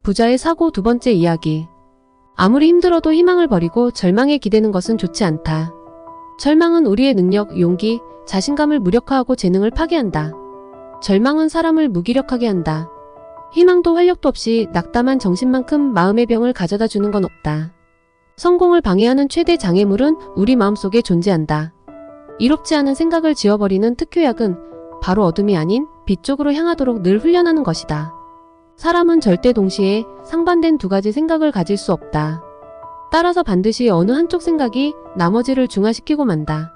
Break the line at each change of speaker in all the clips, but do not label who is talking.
부자의 사고 두 번째 이야기. 아무리 힘들어도 희망을 버리고 절망에 기대는 것은 좋지 않다. 절망은 우리의 능력, 용기, 자신감을 무력화하고 재능을 파괴한다. 절망은 사람을 무기력하게 한다. 희망도 활력도 없이 낙담한 정신만큼 마음의 병을 가져다 주는 건 없다. 성공을 방해하는 최대 장애물은 우리 마음속에 존재한다. 이롭지 않은 생각을 지워버리는 특효약은 바로 어둠이 아닌 빛 쪽으로 향하도록 늘 훈련하는 것이다. 사람은 절대 동시에 상반된 두 가지 생각을 가질 수 없다. 따라서 반드시 어느 한쪽 생각이 나머지를 중화시키고 만다.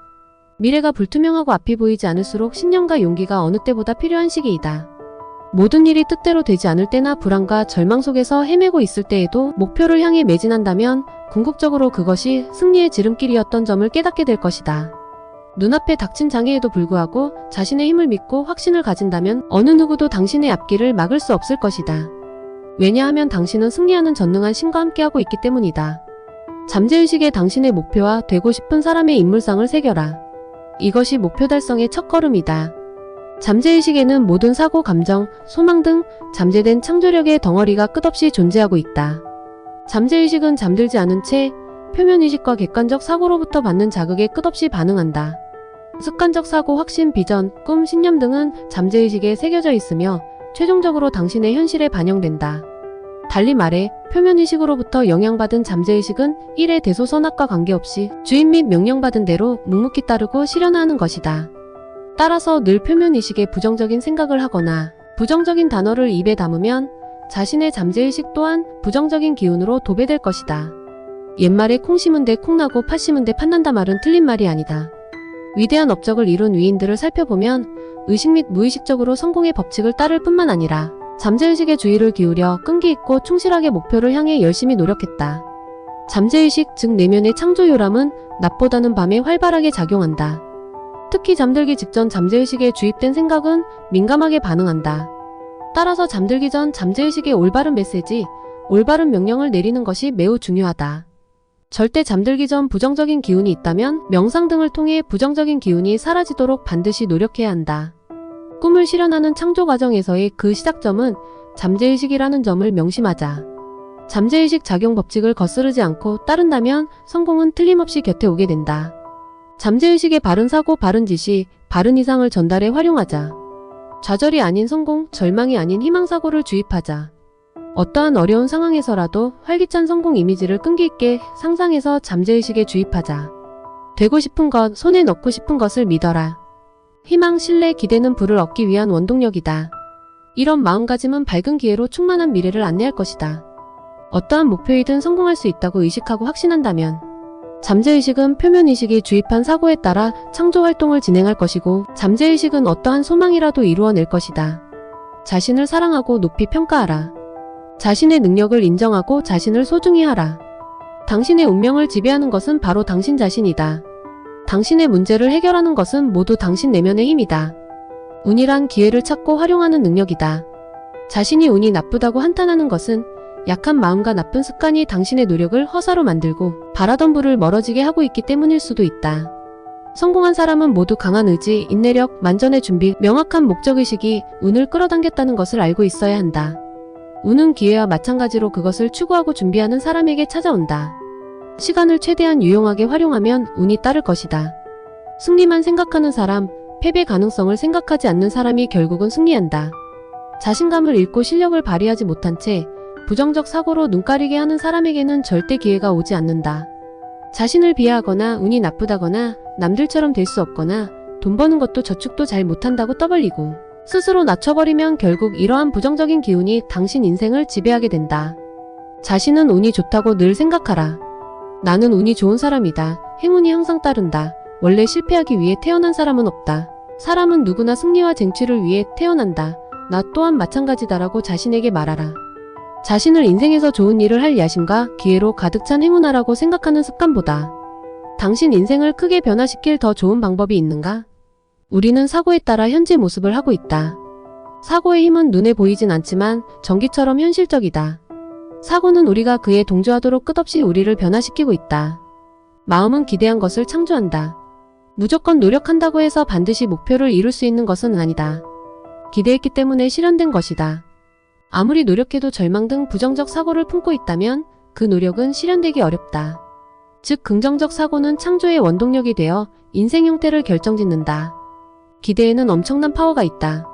미래가 불투명하고 앞이 보이지 않을수록 신념과 용기가 어느 때보다 필요한 시기이다. 모든 일이 뜻대로 되지 않을 때나 불안과 절망 속에서 헤매고 있을 때에도 목표를 향해 매진한다면 궁극적으로 그것이 승리의 지름길이었던 점을 깨닫게 될 것이다. 눈앞에 닥친 장애에도 불구하고 자신의 힘을 믿고 확신을 가진다면 어느 누구도 당신의 앞길을 막을 수 없을 것이다. 왜냐하면 당신은 승리하는 전능한 신과 함께하고 있기 때문이다. 잠재의식에 당신의 목표와 되고 싶은 사람의 인물상을 새겨라. 이것이 목표 달성의 첫걸음이다. 잠재의식에는 모든 사고, 감정, 소망 등 잠재된 창조력의 덩어리가 끝없이 존재하고 있다. 잠재의식은 잠들지 않은 채 표면의식과 객관적 사고로부터 받는 자극에 끝없이 반응한다. 습관적 사고, 확신, 비전, 꿈, 신념 등은 잠재의식에 새겨져 있으며 최종적으로 당신의 현실에 반영된다. 달리 말해 표면의식으로부터 영향받은 잠재의식은 일의 대소선악과 관계없이 주인 및 명령받은 대로 묵묵히 따르고 실현하는 것이다. 따라서 늘 표면의식에 부정적인 생각을 하거나 부정적인 단어를 입에 담으면 자신의 잠재의식 또한 부정적인 기운으로 도배될 것이다. 옛말에 콩 심은 데 콩나고 팥 심은 데 팥난다 말은 틀린 말이 아니다. 위대한 업적을 이룬 위인들을 살펴보면 의식 및 무의식적으로 성공의 법칙을 따를 뿐만 아니라 잠재의식에 주의를 기울여 끈기 있고 충실하게 목표를 향해 열심히 노력했다. 잠재의식, 즉 내면의 창조요람은 낮보다는 밤에 활발하게 작용한다. 특히 잠들기 직전 잠재의식에 주입된 생각은 민감하게 반응한다. 따라서 잠들기 전 잠재의식에 올바른 메시지, 올바른 명령을 내리는 것이 매우 중요하다. 절대 잠들기 전 부정적인 기운이 있다면 명상 등을 통해 부정적인 기운이 사라지도록 반드시 노력해야 한다. 꿈을 실현하는 창조 과정에서의 그 시작점은 잠재의식이라는 점을 명심하자. 잠재의식 작용 법칙을 거스르지 않고 따른다면 성공은 틀림없이 곁에 오게 된다. 잠재의식의 바른 사고, 바른 지시, 바른 이상을 전달해 활용하자. 좌절이 아닌 성공, 절망이 아닌 희망사고를 주입하자. 어떠한 어려운 상황에서라도 활기찬 성공 이미지를 끈기 있게 상상해서 잠재의식에 주입하자. 되고 싶은 것, 손에 넣고 싶은 것을 믿어라. 희망, 신뢰, 기대는 부를 얻기 위한 원동력이다. 이런 마음가짐은 밝은 기회로 충만한 미래를 안내할 것이다. 어떠한 목표이든 성공할 수 있다고 의식하고 확신한다면 잠재의식은 표면의식이 주입한 사고에 따라 창조활동을 진행할 것이고 잠재의식은 어떠한 소망이라도 이루어낼 것이다. 자신을 사랑하고 높이 평가하라. 자신의 능력을 인정하고 자신을 소중히 하라. 당신의 운명을 지배하는 것은 바로 당신 자신이다. 당신의 문제를 해결하는 것은 모두 당신 내면의 힘이다. 운이란 기회를 찾고 활용하는 능력이다. 자신이 운이 나쁘다고 한탄하는 것은 약한 마음과 나쁜 습관이 당신의 노력을 허사로 만들고 바라던 부를 멀어지게 하고 있기 때문일 수도 있다. 성공한 사람은 모두 강한 의지, 인내력, 만전의 준비, 명확한 목적의식이 운을 끌어당겼다는 것을 알고 있어야 한다. 운은 기회와 마찬가지로 그것을 추구하고 준비하는 사람에게 찾아온다. 시간을 최대한 유용하게 활용하면 운이 따를 것이다. 승리만 생각하는 사람, 패배 가능성을 생각하지 않는 사람이 결국은 승리한다. 자신감을 잃고 실력을 발휘하지 못한 채 부정적 사고로 눈 가리게 하는 사람에게는 절대 기회가 오지 않는다. 자신을 비하하거나 운이 나쁘다거나 남들처럼 될 수 없거나 돈 버는 것도 저축도 잘 못한다고 떠벌리고 스스로 낮춰버리면 결국 이러한 부정적인 기운이 당신 인생을 지배하게 된다. 자신은 운이 좋다고 늘 생각하라. 나는 운이 좋은 사람이다. 행운이 항상 따른다. 원래 실패하기 위해 태어난 사람은 없다. 사람은 누구나 승리와 쟁취를 위해 태어난다. 나 또한 마찬가지다라고 자신에게 말하라. 자신을 인생에서 좋은 일을 할 야심과 기회로 가득 찬 행운아라고 생각하는 습관보다 당신 인생을 크게 변화시킬 더 좋은 방법이 있는가? 우리는 사고에 따라 현재 모습을 하고 있다. 사고의 힘은 눈에 보이진 않지만 전기처럼 현실적이다. 사고는 우리가 그에 동조하도록 끝없이 우리를 변화시키고 있다. 마음은 기대한 것을 창조한다. 무조건 노력한다고 해서 반드시 목표를 이룰 수 있는 것은 아니다. 기대했기 때문에 실현된 것이다. 아무리 노력해도 절망 등 부정적 사고를 품고 있다면 그 노력은 실현되기 어렵다. 즉 긍정적 사고는 창조의 원동력이 되어 인생 형태를 결정짓는다. 기대에는 엄청난 파워가 있다.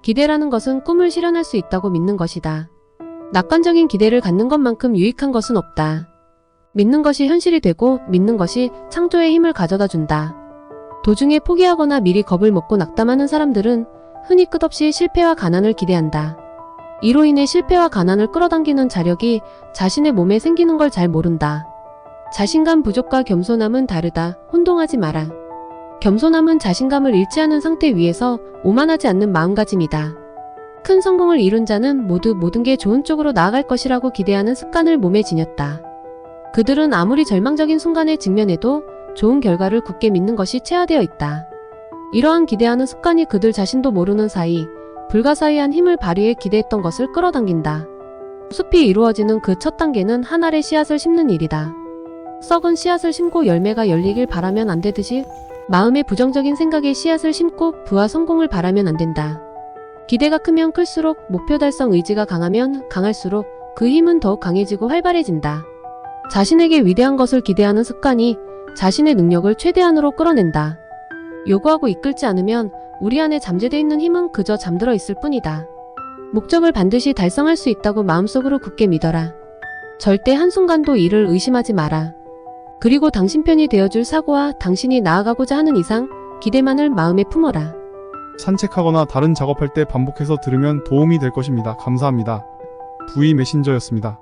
기대라는 것은 꿈을 실현할 수 있다고 믿는 것이다. 낙관적인 기대를 갖는 것만큼 유익한 것은 없다. 믿는 것이 현실이 되고 믿는 것이 창조의 힘을 가져다 준다. 도중에 포기하거나 미리 겁을 먹고 낙담하는 사람들은 흔히 끝없이 실패와 가난을 기대한다. 이로 인해 실패와 가난을 끌어당기는 자력이 자신의 몸에 생기는 걸 잘 모른다. 자신감 부족과 겸손함은 다르다. 혼동하지 마라. 겸손함은 자신감을 잃지 않은 상태 위에서 오만하지 않는 마음가짐이다. 큰 성공을 이룬 자는 모두 모든 게 좋은 쪽으로 나아갈 것이라고 기대하는 습관을 몸에 지녔다. 그들은 아무리 절망적인 순간에 직면해도 좋은 결과를 굳게 믿는 것이 체화되어 있다. 이러한 기대하는 습관이 그들 자신도 모르는 사이 불가사의한 힘을 발휘해 기대했던 것을 끌어당긴다. 숲이 이루어지는 그 첫 단계는 한 알의 씨앗을 심는 일이다. 썩은 씨앗을 심고 열매가 열리길 바라면 안 되듯이 마음의 부정적인 생각에 씨앗을 심고 부와 성공을 바라면 안 된다. 기대가 크면 클수록 목표 달성 의지가 강하면 강할수록 그 힘은 더욱 강해지고 활발해진다. 자신에게 위대한 것을 기대하는 습관이 자신의 능력을 최대한으로 끌어낸다. 요구하고 이끌지 않으면 우리 안에 잠재되어 있는 힘은 그저 잠들어 있을 뿐이다. 목적을 반드시 달성할 수 있다고 마음속으로 굳게 믿어라. 절대 한순간도 이를 의심하지 마라. 그리고 당신 편이 되어줄 사고와 당신이 나아가고자 하는 이상 기대만을 마음에 품어라.
산책하거나 다른 작업할 때 반복해서 들으면 도움이 될 것입니다. 감사합니다. V 메신저였습니다.